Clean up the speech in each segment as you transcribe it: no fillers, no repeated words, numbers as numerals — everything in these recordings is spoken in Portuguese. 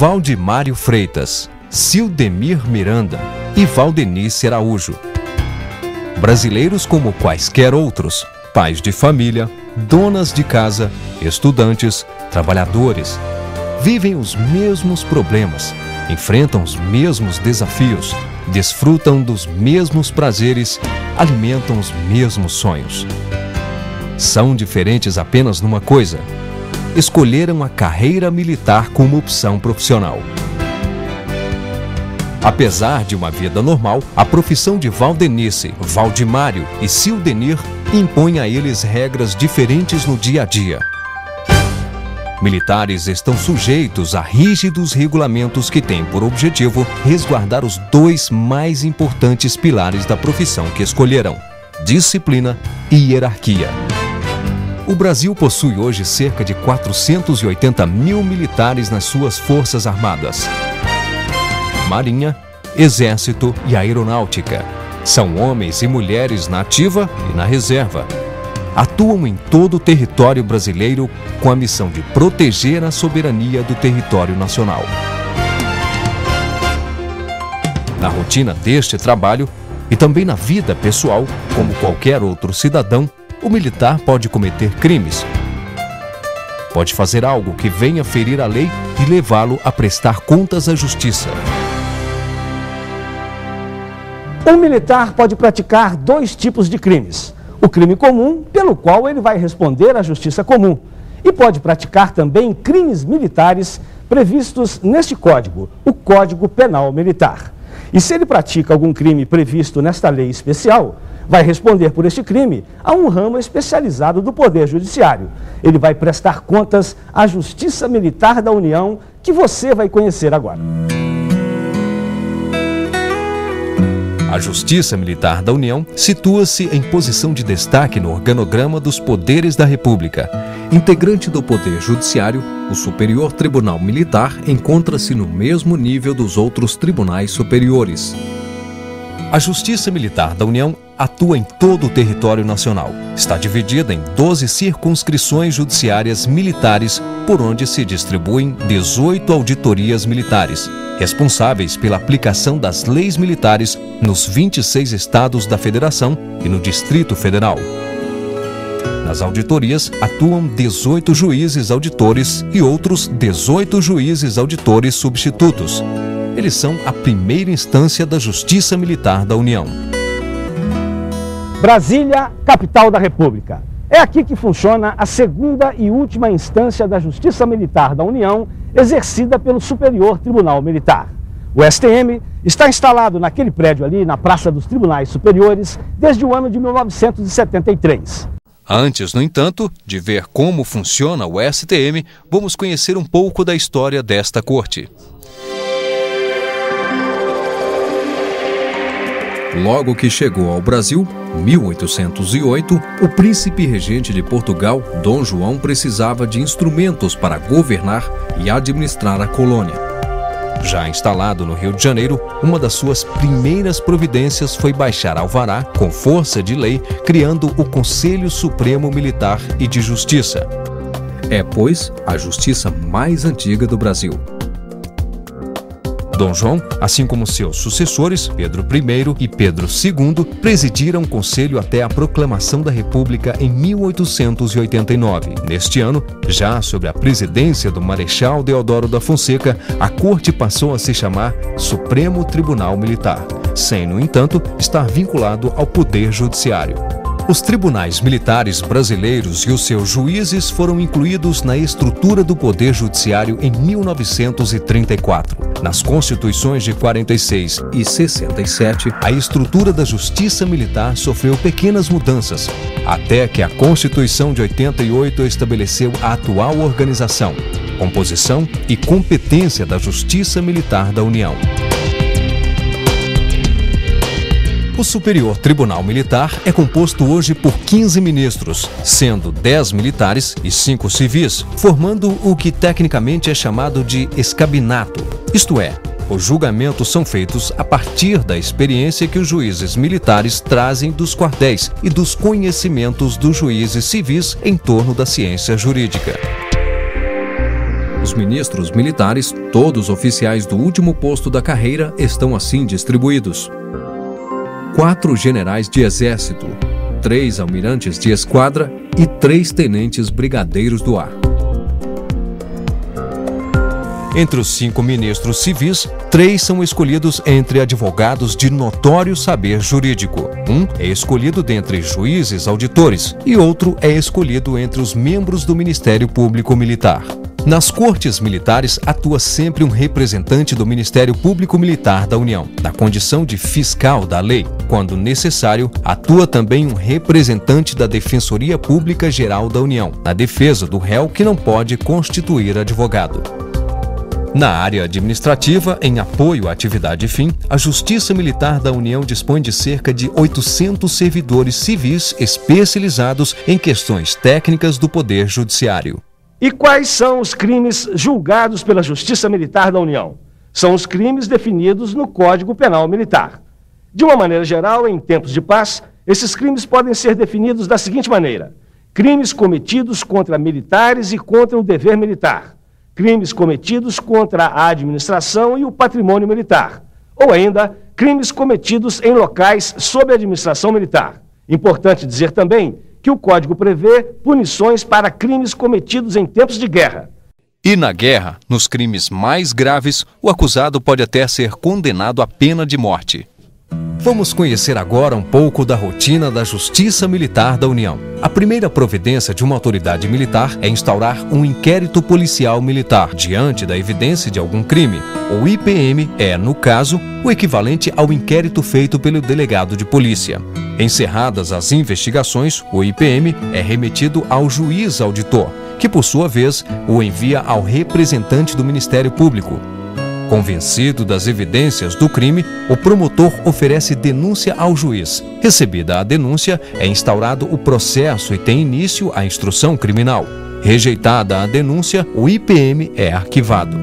Valdemário Freitas, Cildemir Miranda e Valdenice Araújo. Brasileiros como quaisquer outros, pais de família, donas de casa, estudantes, trabalhadores, vivem os mesmos problemas, enfrentam os mesmos desafios, desfrutam dos mesmos prazeres, alimentam os mesmos sonhos. São diferentes apenas numa coisa: escolheram a carreira militar como opção profissional. Apesar de uma vida normal, a profissão de Valdenice, Valdemário e Cildenir impõe a eles regras diferentes no dia a dia. Militares estão sujeitos a rígidos regulamentos que têm por objetivo resguardar os dois mais importantes pilares da profissão que escolheram: disciplina e hierarquia. O Brasil possui hoje cerca de 480 mil militares nas suas forças armadas. Marinha, Exército e Aeronáutica. São homens e mulheres na ativa e na reserva. Atuam em todo o território brasileiro com a missão de proteger a soberania do território nacional. Na rotina deste trabalho e também na vida pessoal, como qualquer outro cidadão, o militar pode cometer crimes. Pode fazer algo que venha ferir a lei e levá-lo a prestar contas à justiça. Um militar pode praticar dois tipos de crimes: o crime comum, pelo qual ele vai responder à justiça comum, e pode praticar também crimes militares previstos neste código, o Código Penal Militar. E se ele pratica algum crime previsto nesta lei especial, vai responder por este crime a um ramo especializado do Poder Judiciário. Ele vai prestar contas à Justiça Militar da União, que você vai conhecer agora. A Justiça Militar da União situa-se em posição de destaque no organograma dos poderes da República. Integrante do Poder Judiciário, o Superior Tribunal Militar encontra-se no mesmo nível dos outros tribunais superiores. A Justiça Militar da União atua em todo o território nacional. Está dividida em 12 circunscrições judiciárias militares, por onde se distribuem 18 auditorias militares, responsáveis pela aplicação das leis militares nos 26 estados da Federação e no Distrito Federal. Nas auditorias atuam 18 juízes auditores e outros 18 juízes auditores substitutos. Eles são a primeira instância da Justiça Militar da União. Brasília, capital da República. É aqui que funciona a segunda e última instância da Justiça Militar da União, exercida pelo Superior Tribunal Militar. O STM está instalado naquele prédio ali, na Praça dos Tribunais Superiores, desde o ano de 1973. Antes, no entanto, de ver como funciona o STM, vamos conhecer um pouco da história desta corte. Logo que chegou ao Brasil, 1808, o príncipe regente de Portugal, Dom João, precisava de instrumentos para governar e administrar a colônia. Já instalado no Rio de Janeiro, uma das suas primeiras providências foi baixar alvará, com força de lei, criando o Conselho Supremo Militar e de Justiça. É, pois, a justiça mais antiga do Brasil. Dom João, assim como seus sucessores, Pedro I e Pedro II, presidiram o Conselho até a proclamação da República em 1889. Neste ano, já sob a presidência do Marechal Deodoro da Fonseca, a Corte passou a se chamar Supremo Tribunal Militar, sem, no entanto, estar vinculado ao Poder Judiciário. Os tribunais militares brasileiros e os seus juízes foram incluídos na estrutura do Poder Judiciário em 1934. Nas Constituições de 46 e 67, a estrutura da Justiça Militar sofreu pequenas mudanças, até que a Constituição de 88 estabeleceu a atual organização, composição e competência da Justiça Militar da União. O Superior Tribunal Militar é composto hoje por 15 ministros, sendo 10 militares e 5 civis, formando o que tecnicamente é chamado de escabinato. Isto é, os julgamentos são feitos a partir da experiência que os juízes militares trazem dos quartéis e dos conhecimentos dos juízes civis em torno da ciência jurídica. Os ministros militares, todos oficiais do último posto da carreira, estão assim distribuídos: 4 generais de exército, 3 almirantes de esquadra e 3 tenentes brigadeiros do ar. Entre os 5 ministros civis, 3 são escolhidos entre advogados de notório saber jurídico. Um é escolhido dentre juízes auditores e outro é escolhido entre os membros do Ministério Público Militar. Nas cortes militares atua sempre um representante do Ministério Público Militar da União, na condição de fiscal da lei. Quando necessário, atua também um representante da Defensoria Pública Geral da União, na defesa do réu que não pode constituir advogado. Na área administrativa, em apoio à atividade fim, a Justiça Militar da União dispõe de cerca de 800 servidores civis especializados em questões técnicas do Poder Judiciário. E quais são os crimes julgados pela Justiça Militar da União? São os crimes definidos no Código Penal Militar. De uma maneira geral, em tempos de paz, esses crimes podem ser definidos da seguinte maneira: crimes cometidos contra militares e contra o dever militar, crimes cometidos contra a administração e o patrimônio militar, ou ainda, crimes cometidos em locais sob a administração militar. Importante dizer também que o Código prevê punições para crimes cometidos em tempos de guerra. E na guerra, nos crimes mais graves, o acusado pode até ser condenado à pena de morte. Vamos conhecer agora um pouco da rotina da Justiça Militar da União. A primeira providência de uma autoridade militar é instaurar um inquérito policial militar diante da evidência de algum crime. O IPM é, no caso, o equivalente ao inquérito feito pelo delegado de polícia. Encerradas as investigações, o IPM é remetido ao juiz auditor, que por sua vez o envia ao representante do Ministério Público. Convencido das evidências do crime, o promotor oferece denúncia ao juiz. Recebida a denúncia, é instaurado o processo e tem início a instrução criminal. Rejeitada a denúncia, o IPM é arquivado.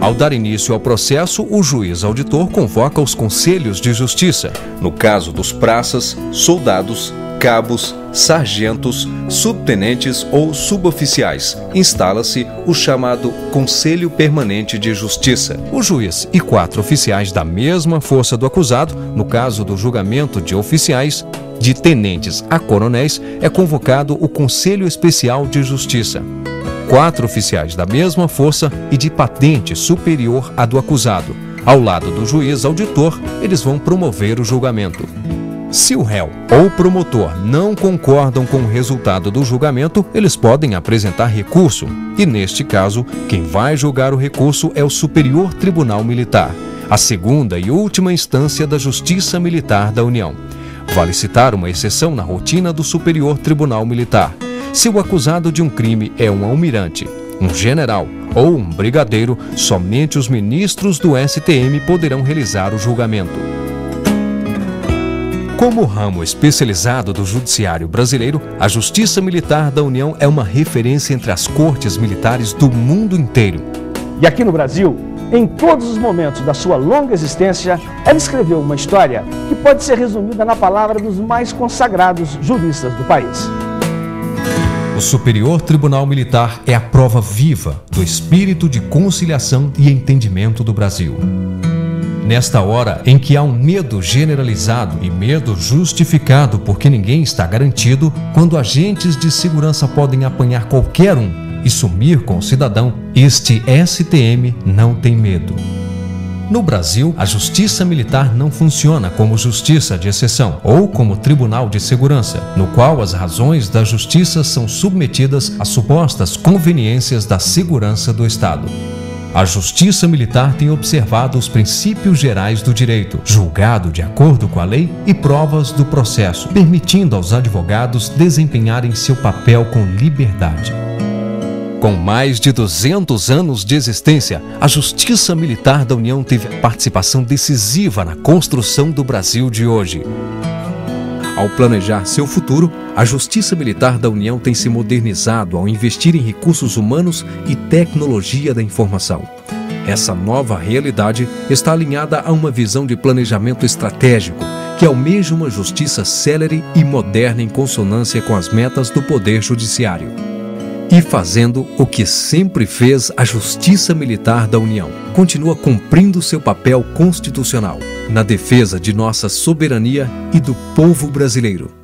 Ao dar início ao processo, o juiz auditor convoca os conselhos de justiça. No caso dos praças, soldados, cabos, sargentos, subtenentes ou suboficiais, instala-se o chamado Conselho Permanente de Justiça. O juiz e 4 oficiais da mesma força do acusado, no caso do julgamento de oficiais, de tenentes a coronéis, é convocado o Conselho Especial de Justiça. 4 oficiais da mesma força e de patente superior à do acusado. Ao lado do juiz auditor, eles vão promover o julgamento. Se o réu ou o promotor não concordam com o resultado do julgamento, eles podem apresentar recurso. E, neste caso, quem vai julgar o recurso é o Superior Tribunal Militar, a segunda e última instância da Justiça Militar da União. Vale citar uma exceção na rotina do Superior Tribunal Militar. Se o acusado de um crime é um almirante, um general ou um brigadeiro, somente os ministros do STM poderão realizar o julgamento. Como ramo especializado do judiciário brasileiro, a Justiça Militar da União é uma referência entre as cortes militares do mundo inteiro. E aqui no Brasil, em todos os momentos da sua longa existência, ela escreveu uma história que pode ser resumida na palavra dos mais consagrados juristas do país. O Superior Tribunal Militar é a prova viva do espírito de conciliação e entendimento do Brasil. Nesta hora em que há um medo generalizado e medo justificado porque ninguém está garantido, quando agentes de segurança podem apanhar qualquer um e sumir com o cidadão, este STM não tem medo. No Brasil, a Justiça Militar não funciona como justiça de exceção ou como tribunal de segurança, no qual as razões da justiça são submetidas às supostas conveniências da segurança do Estado. A Justiça Militar tem observado os princípios gerais do direito, julgado de acordo com a lei e provas do processo, permitindo aos advogados desempenharem seu papel com liberdade. Com mais de 200 anos de existência, a Justiça Militar da União teve participação decisiva na construção do Brasil de hoje. Ao planejar seu futuro, a Justiça Militar da União tem se modernizado ao investir em recursos humanos e tecnologia da informação. Essa nova realidade está alinhada a uma visão de planejamento estratégico que almeja uma justiça célere e moderna em consonância com as metas do Poder Judiciário. E fazendo o que sempre fez a Justiça Militar da União, continua cumprindo seu papel constitucional na defesa de nossa soberania e do povo brasileiro.